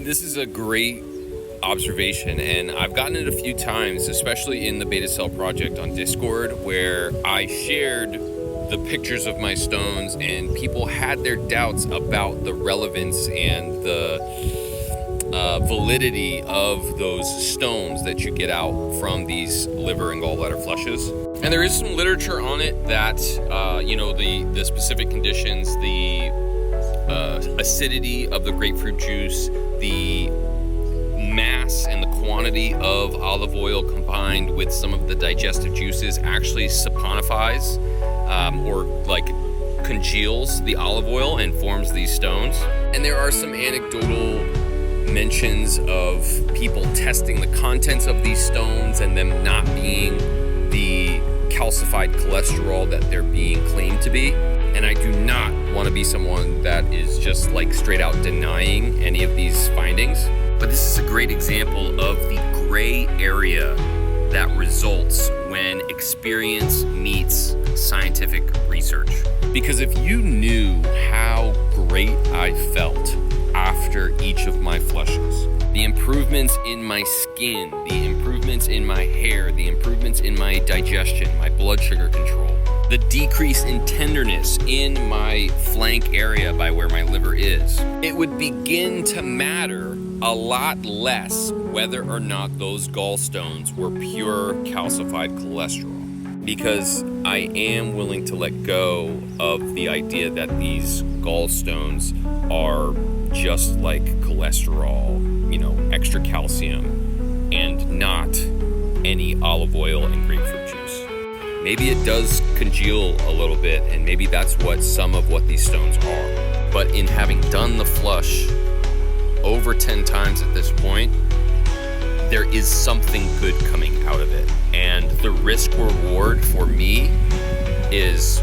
This is a great observation, and I've gotten it a few times, especially in the Beta Cell project on Discord, where I shared the pictures of my stones and people had their doubts about the relevance and the validity of those stones that you get out from these liver and gallbladder flushes. And there is some literature on it that, the specific conditions, the acidity of the grapefruit juice, the mass and the quantity of olive oil combined with some of the digestive juices actually saponifies or congeals the olive oil and forms these stones. And there are some anecdotal mentions of people testing the contents of these stones and them not being the calcified cholesterol that they're being claimed to be. And I do not want to be someone that is just straight out denying any of these findings. But this is a great example of the gray area that results when experience meets scientific research. Because if you knew how great I felt after each of my flushes, the improvements in my skin, the improvements in my hair, the improvements in my digestion, my blood sugar control, the decrease in tenderness in my flank area by where my liver is, it would begin to matter a lot less whether or not those gallstones were pure calcified cholesterol. Because I am willing to let go of the idea that these gallstones are just like cholesterol, extra calcium, and not any olive oil and grapefruit juice. Maybe it does congeal a little bit, and maybe that's what some of what these stones are. But in having done the flush over 10 times at this point, there is something good coming out of it. And the risk reward for me is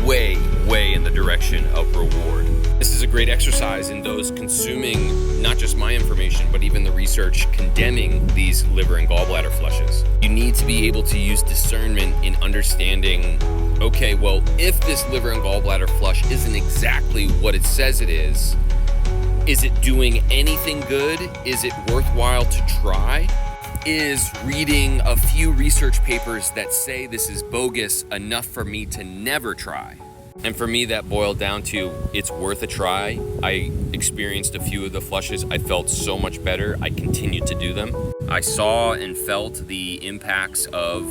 way, way in the direction of reward. This is a great exercise in those consuming not just my information, but even the research condemning these liver and gallbladder flushes. You need to be able to use discernment in understanding, okay, well, if this liver and gallbladder flush isn't exactly what it says it is it doing anything good? Is it worthwhile to try? Is reading a few research papers that say this is bogus enough for me to never try? And for me, that boiled down to it's worth a try. I experienced a few of the flushes. I felt so much better. I continued to do them. I saw and felt the impacts of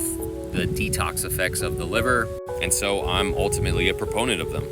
the detox effects of the liver. And so I'm ultimately a proponent of them.